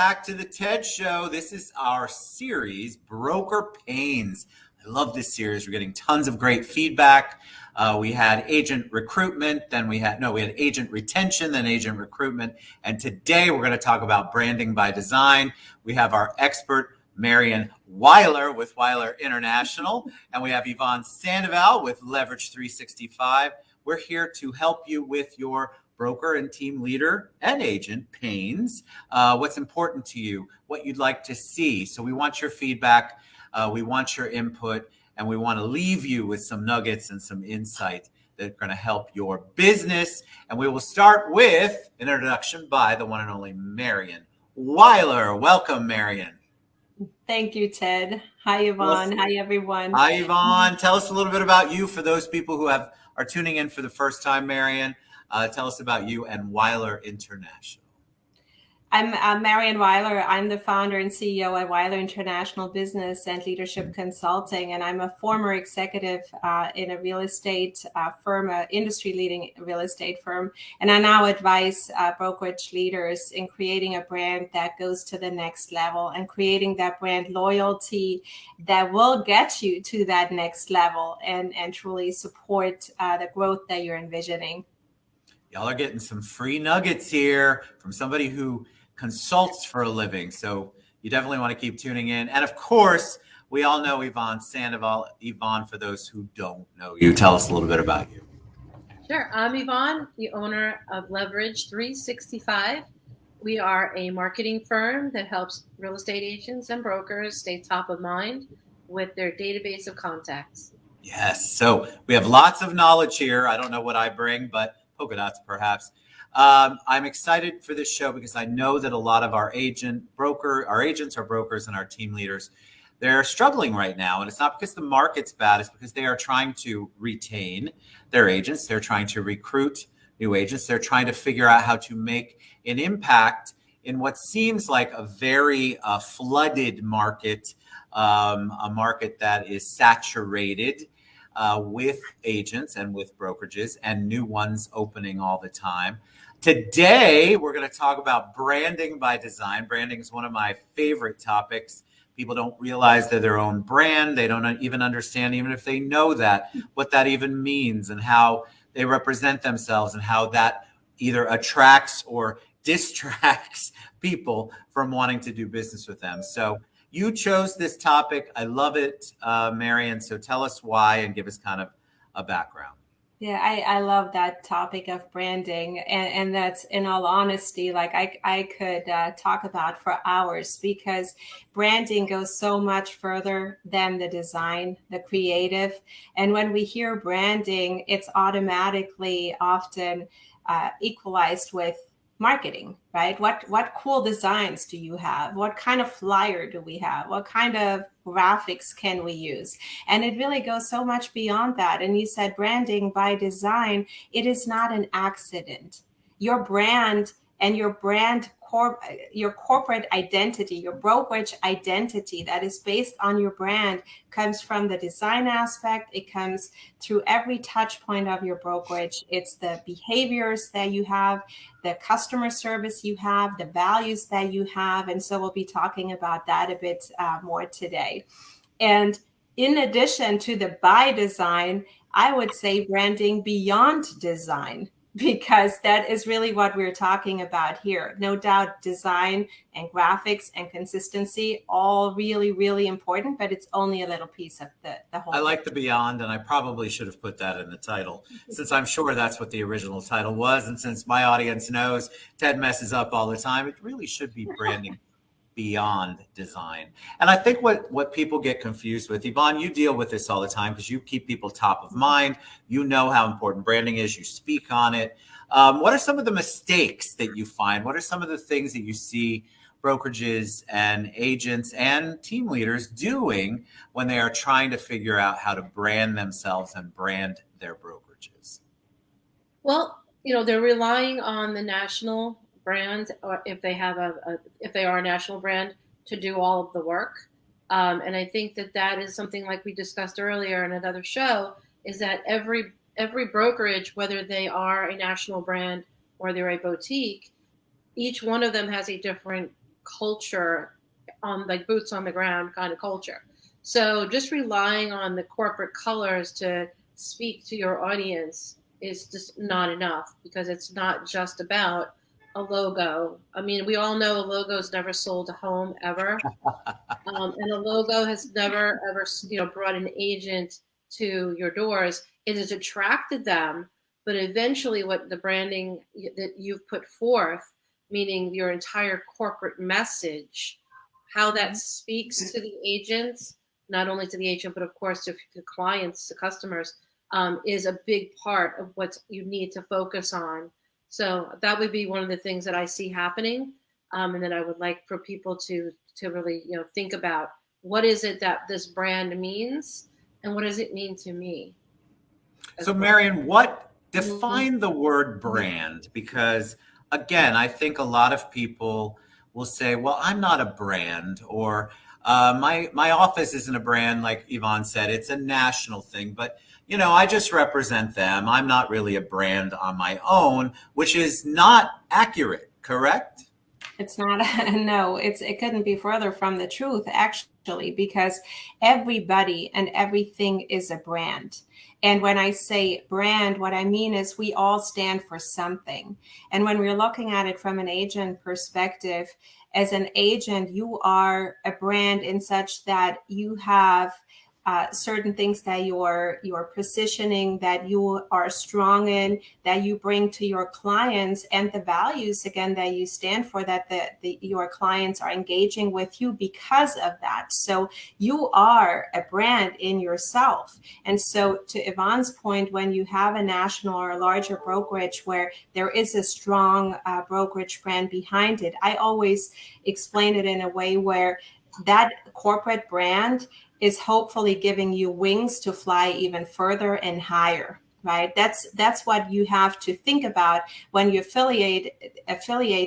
back to the TED Show. This is our series, Broker Pains. I love this series. We're getting tons of great feedback. We had agent recruitment, then we had agent retention, then agent recruitment. And today we're going to talk about branding by design. We have our expert, Marion Weiler with Weiler International, and we have Yvonne Sandoval with Leverage 365. We're here to help you with your broker and team leader and agent pains, what's important to you, what you'd like to see. So we want your feedback, we want your input, and we want to leave you with some nuggets and some insight that are going to help your business. And we will start with an introduction by the one and only Marion Weiler. Welcome, Marion. Thank you, Ted. Hi, Yvonne. Hi, everyone. Hi, Yvonne. Tell us a little bit about you for those people who are tuning in for the first time, Marion. Tell us about you and Weiler International. I'm Marion Weiler. I'm the founder and CEO at Weiler International Business and Leadership Consulting, and I'm a former executive in a real estate firm, an industry-leading real estate firm, and I now advise brokerage leaders in creating a brand that goes to the next level and creating that brand loyalty that will get you to that next level and truly support the growth that you're envisioning. Y'all are getting some free nuggets here from somebody who consults for a living. So you definitely want to keep tuning in. And of course, we all know Yvonne Sandoval. Yvonne, for those who don't know you, tell us a little bit about you. Sure. I'm Yvonne, the owner of Leverage 365. We are a marketing firm that helps real estate agents and brokers stay top of mind with their database of contacts. Yes. So we have lots of knowledge here. I don't know what I bring, but polka dots perhaps. I'm excited for this show because I know that a lot of our agents, our brokers, and our team leaders, they're struggling right now. And it's not because the market's bad, it's because they are trying to retain their agents. They're trying to recruit new agents. They're trying to figure out how to make an impact in what seems like a very flooded market, a market that is saturated with agents and with brokerages and new ones opening all the time. Today, we're going to talk about branding by design. Branding is one of my favorite topics. People don't realize they're their own brand. They don't even understand, even if they know that, what that even means and how they represent themselves and how that either attracts or distracts people from wanting to do business with them. So you chose this topic. I love it, Marion. So tell us why and give us kind of a background. Yeah, I love that topic of branding. And that's, in all honesty, like I could talk about for hours, because branding goes so much further than the design, the creative. And when we hear branding, it's automatically often equalized with marketing, right? What cool designs do you have? What kind of flyer do we have? What kind of graphics can we use? And it really goes so much beyond that. And you said branding by design, it is not an accident. Your brand and your corporate identity, your brokerage identity that is based on your brand comes from the design aspect. It comes through every touch point of your brokerage. It's the behaviors that you have, the customer service you have, the values that you have. And so we'll be talking about that a bit more today. And in addition to the by design, I would say branding beyond design, because that is really what we're talking about here. No doubt design and graphics and consistency, all really, really important, but it's only a little piece of the whole. I like the beyond, and I probably should have put that in the title, since I'm sure that's what the original title was. And since my audience knows Ted messes up all the time, it really should be branding beyond design. And I think what people get confused with, Yvonne, you deal with this all the time because you keep people top of mind. You know how important branding is. You speak on it. What are some of the mistakes that you find? What are some of the things that you see brokerages and agents and team leaders doing when they are trying to figure out how to brand themselves and brand their brokerages? Well, they're relying on the national brand, or if they are a national brand, to do all of the work. And I think that is something, like we discussed earlier in another show, is that every brokerage, whether they are a national brand or they're a boutique, each one of them has a different culture, like boots on the ground kind of culture. So just relying on the corporate colors to speak to your audience is just not enough, because it's not just about a logo. I mean, we all know a logo's never sold a home ever. And a logo has never ever, brought an agent to your doors. It has attracted them, but eventually, what the branding that you've put forth, meaning your entire corporate message, how that speaks to the agents, not only to the agent, but of course to clients, to customers, is a big part of what you need to focus on. So that would be one of the things that I see happening, and that I would like for people to really think about, what is it that this brand means, and what does it mean to me. So Marion, define the word brand? Because again, I think a lot of people will say, well, I'm not a brand, or my office isn't a brand. Like Yvonne said, it's a national thing, but I just represent them. I'm not really a brand on my own, which is not accurate, correct? It's not, no, it couldn't be further from the truth, actually, because everybody and everything is a brand. And when I say brand, what I mean is we all stand for something. And when we're looking at it from an agent perspective, as an agent, you are a brand in such that you have certain things that you're positioning, that you are strong in, that you bring to your clients, and the values, again, that you stand for, that your clients are engaging with you because of that. So you are a brand in yourself. And so to Yvonne's point, when you have a national or a larger brokerage where there is a strong brokerage brand behind it, I always explain it in a way where that corporate brand is hopefully giving you wings to fly even further and higher, right? That's what you have to think about when you affiliate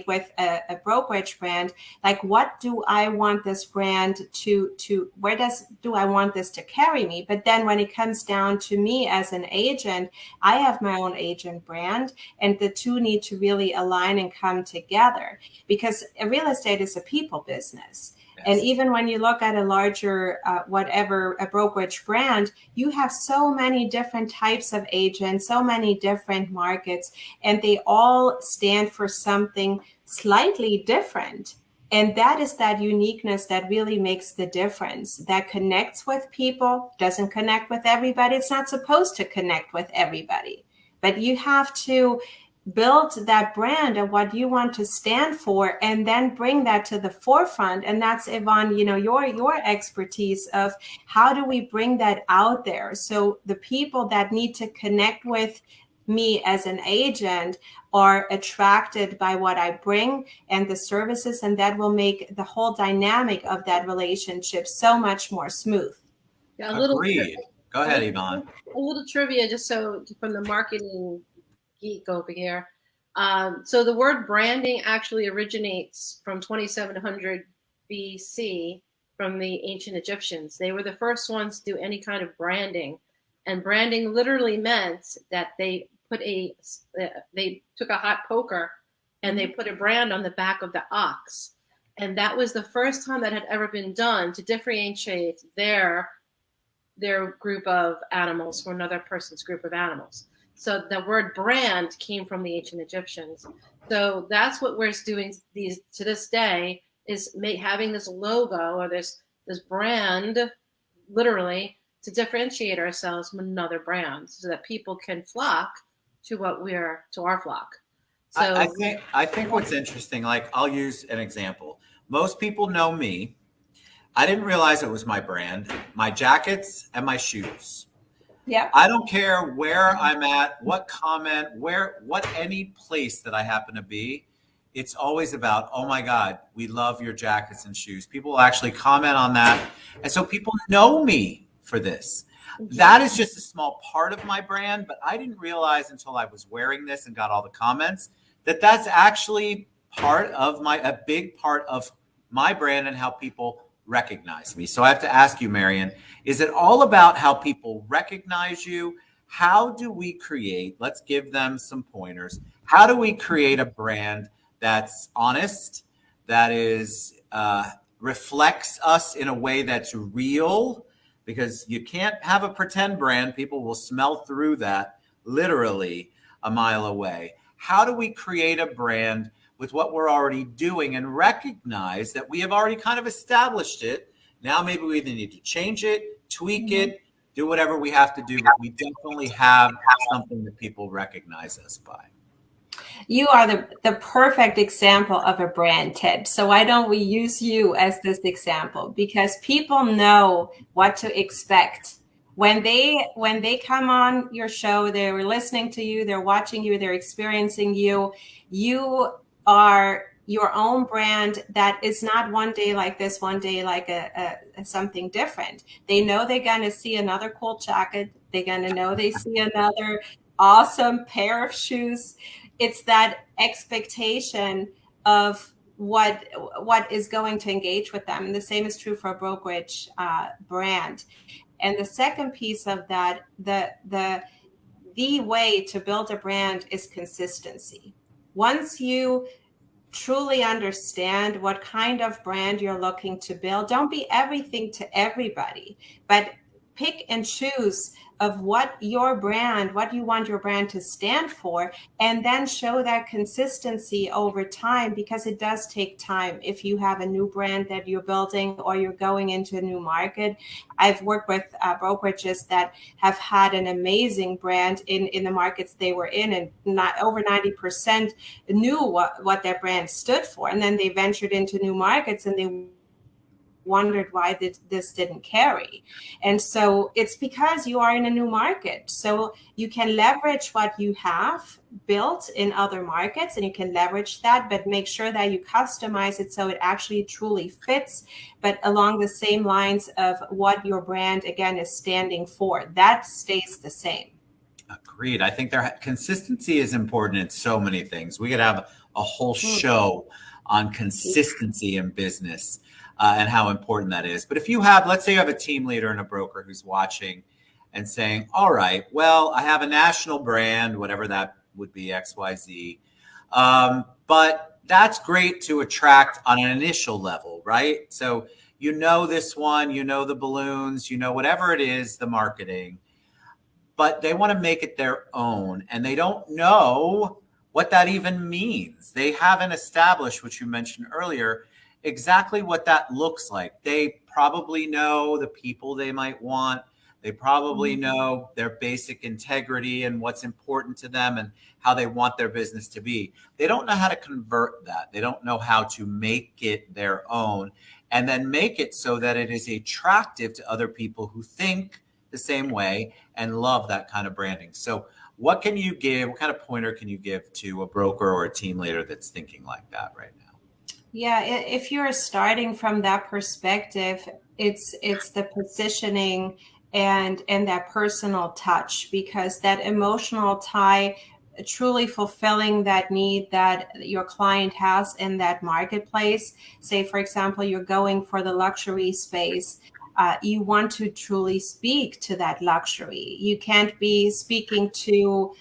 with a brokerage brand. Like, what do I want this brand to where do I want this to carry me? But then when it comes down to me as an agent, I have my own agent brand, and the two need to really align and come together, because real estate is a people business. And even when you look at a larger, a brokerage brand, you have so many different types of agents, so many different markets, and they all stand for something slightly different. And that is that uniqueness that really makes the difference, that connects with people, doesn't connect with everybody. It's not supposed to connect with everybody, but you have to build that brand and what you want to stand for, and then bring that to the forefront. And that's, Yvonne, your expertise of how do we bring that out there, so the people that need to connect with me as an agent are attracted by what I bring and the services, and that will make the whole dynamic of that relationship so much more smooth. Yeah, agreed. Go ahead, Yvonne. A little trivia, just so from the marketing geek over here. So the word branding actually originates from 2700 BC from the ancient Egyptians. They were the first ones to do any kind of branding, and branding literally meant that they took a hot poker and they put a brand on the back of the ox, and that was the first time that had ever been done to differentiate their group of animals from another person's group of animals. So the word brand came from the ancient Egyptians. So that's what we're doing to this day, is having this logo or this brand, literally, to differentiate ourselves from another brand, so that people can flock to our flock. So I think what's interesting, like, I'll use an example. Most people know me. I didn't realize it was my brand, my jackets and my shoes. Yeah. I don't care where I'm at, what comment, what any place that I happen to be. It's always about, oh my God, we love your jackets and shoes. People will actually comment on that. And so people know me for this. That is just a small part of my brand, but I didn't realize until I was wearing this and got all the comments that that's actually a big part of my brand and how people recognize me. So I have to ask you, Marion, is it all about how people recognize you? How do we let's give them some pointers. How do we create a brand that's honest, that is reflects us in a way that's real, because you can't have a pretend brand. People will smell through that literally a mile away. How do we create a brand with what we're already doing and recognize that we have already kind of established it? Now maybe we either need to change it, tweak it, do whatever we have to do, but we definitely have something that people recognize us by. You are the perfect example of a brand, Ted. So why don't we use you as this example? Because people know what to expect. When they come on your show, they're listening to you, they're watching you, they're experiencing you. You are your own brand that is not one day like this, one day like a something different. They know they're going to see another cool jacket. They're going to know they see another awesome pair of shoes. It's that expectation of what is going to engage with them. And the same is true for a brokerage brand. And the second piece of that, the way to build a brand is consistency. Once you truly understand what kind of brand you're looking to build, don't be everything to everybody, but pick and choose of what your brand, what you want your brand to stand for, and then show that consistency over time, because it does take time. If you have a new brand that you're building or you're going into a new market, I've worked with brokerages that have had an amazing brand in the markets they were in, and not over 90% knew what their brand stood for. And then they ventured into new markets and they wondered why this didn't carry. And so it's because you are in a new market. So you can leverage what you have built in other markets, and you can leverage that, but make sure that you customize it so it actually truly fits, but along the same lines of what your brand, again, is standing for. That stays the same. Agreed. I think consistency is important in so many things. We could have a whole show on consistency in business. And how important that is. But if you have, let's say you have a team leader and a broker who's watching and saying, all right, well, I have a national brand, whatever that would be, XYZ. But that's great to attract on an initial level, right? So you know this one, you know the balloons, you know whatever it is, the marketing, but they want to make it their own. And they don't know what that even means. They haven't established, which you mentioned earlier, exactly what that looks like. They probably know the people they might want. They probably know their basic integrity and what's important to them and how they want their business to be. They don't know how to convert that. They don't know how to make it their own and then make it so that it is attractive to other people who think the same way and love that kind of branding. So what can you give? What kind of pointer can you give to a broker or a team leader that's thinking like that right now? Yeah, if you're starting from that perspective, it's the positioning and that personal touch, because that emotional tie, truly fulfilling that need that your client has in that marketplace. Say, for example, you're going for the luxury space. You want to truly speak to that luxury. You can't be speaking to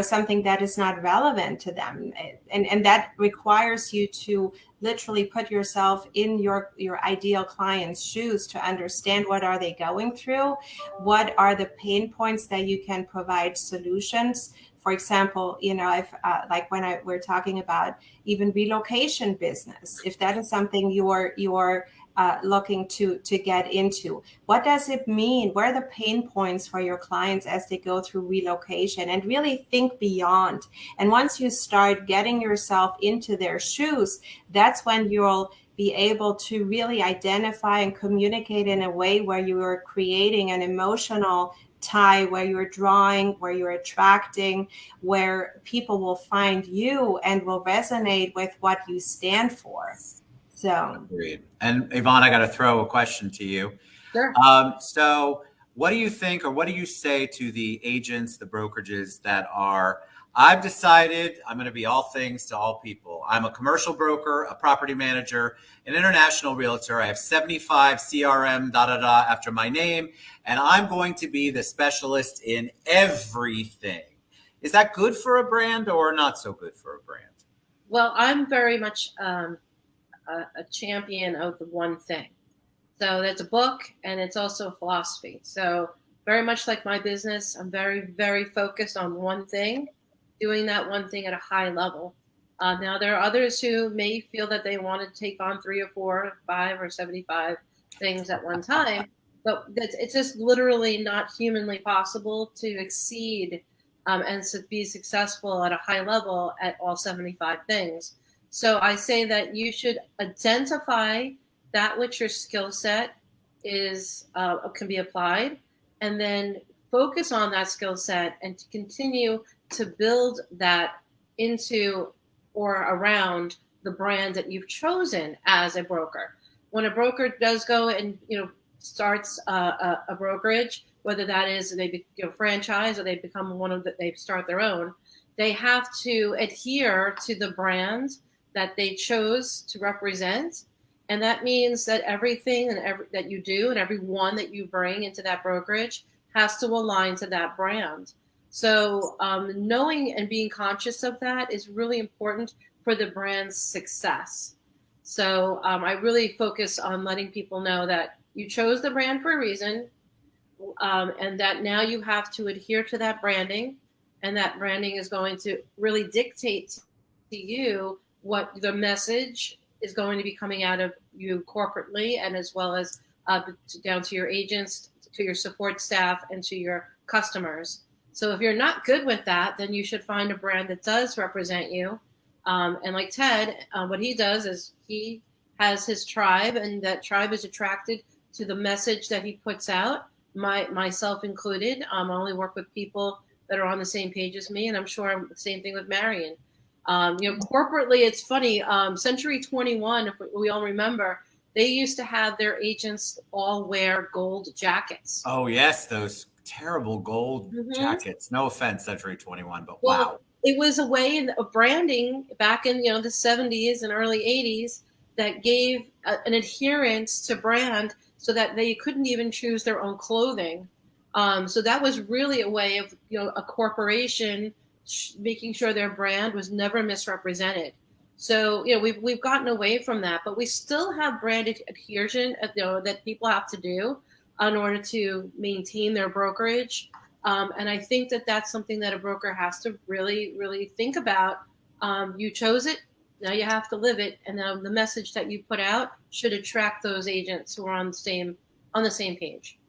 something that is not relevant to them. And that requires you to literally put yourself in your ideal client's shoes to understand what are they going through, what are the pain points that you can provide solutions. For example, if like when we're talking about even relocation business, if that is something you're looking to get into, what does it mean? Where are the pain points for your clients as they go through relocation? And really think beyond. And once you start getting yourself into their shoes, that's when you'll be able to really identify and communicate in a way where you are creating an emotional tie, where you're drawing, where you're attracting, where people will find you and will resonate with what you stand for. So, agreed. And Yvonne, I got to throw a question to you. Sure. So what do you think, or what do you say to the agents, the brokerages that are, I've decided I'm going to be all things to all people. I'm a commercial broker, a property manager, an international realtor. I have 75 CRM, after my name, and I'm going to be the specialist in everything. Is that good for a brand or not so good for a brand? Well, I'm very much a champion of the one thing. So that's a book, and it's also a philosophy. So very much like my business, I'm very, very focused on one thing, doing that one thing at a high level. Now, there are others who may feel that they want to take on 3 or 4 or 5 or 75 things at one time, but it's just literally not humanly possible to exceed and to be successful at a high level at all 75 things. So I say that you should identify that which your skill set is can be applied, and then focus on that skill set and to continue to build that into or around the brand that you've chosen as a broker. When a broker does go and starts a brokerage, whether that is they franchise or they become they start their own, they have to adhere to the brand that they chose to represent. And that means that everything that you do and everyone that you bring into that brokerage has to align to that brand. So knowing and being conscious of that is really important for the brand's success. So I really focus on letting people know that you chose the brand for a reason, and that now you have to adhere to that branding, and that branding is going to really dictate to you what the message is going to be coming out of you corporately, and as well as down to your agents, to your support staff, and to your customers. So if you're not good with that, then you should find a brand that does represent you. And like Ted, what he does is he has his tribe, and that tribe is attracted to the message that he puts out, myself included. I only work with people that are on the same page as me, and I'm sure I'm the same thing with Marion. Corporately, it's funny. Century 21, if we all remember, they used to have their agents all wear gold jackets. Oh, yes, those terrible gold jackets. No offense, Century 21, but well, wow. It was a way of branding back in the 70s and early 80s that gave an adherence to brand so that they couldn't even choose their own clothing. So that was really a way of a corporation making sure their brand was never misrepresented. So we've gotten away from that, but we still have brand adhesion that people have to do in order to maintain their brokerage. And I think that that's something that a broker has to really, really think about. You chose it, now you have to live it, and the message that you put out should attract those agents who are on the same page.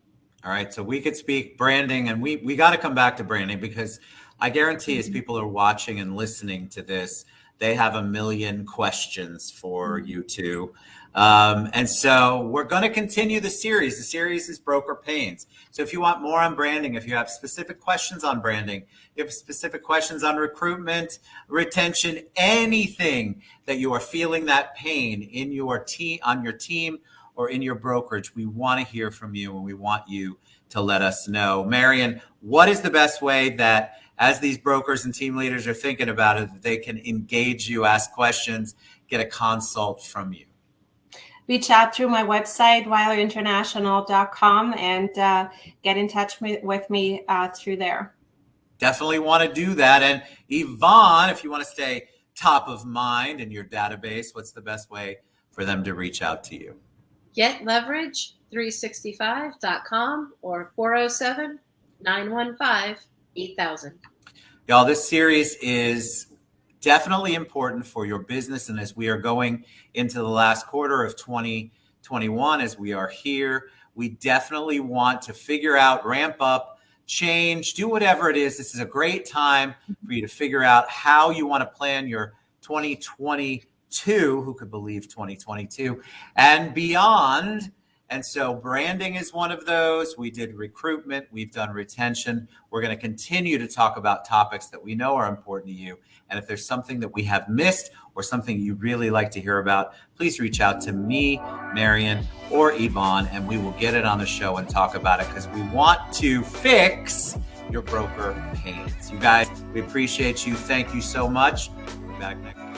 All right, so we could speak branding, and we got to come back to branding, because I guarantee as people are watching and listening to this, they have a million questions for you two. And so we're going to continue the series. The series is Broker Pains. So if you want more on branding, if you have specific questions on branding, you have specific questions on recruitment, retention, anything that you are feeling that pain in your team, on your team, or in your brokerage, we want to hear from you, and we want you to let us know. Marion, what is the best way that, as these brokers and team leaders are thinking about it, that they can engage you, ask questions, get a consult from you? Reach out through my website, WeilerInternational.com, and get in touch with me through there. Definitely want to do that. And Yvonne, if you want to stay top of mind in your database, what's the best way for them to reach out to you? GetLeverage365.com or 407-915-8000. Y'all, this series is definitely important for your business. And as we are going into the last quarter of 2021, as we are here, we definitely want to figure out, ramp up, change, do whatever it is. This is a great time for you to figure out how you want to plan your 2022. Who could believe 2022 and beyond? And so branding is one of those. We did recruitment. We've done retention. We're going to continue to talk about topics that we know are important to you. And if there's something that we have missed or something you'd really like to hear about, please reach out to me, Marion, or Yvonne, and we will get it on the show and talk about it, because we want to fix your broker pains. You guys, we appreciate you. Thank you so much. We'll be back next week.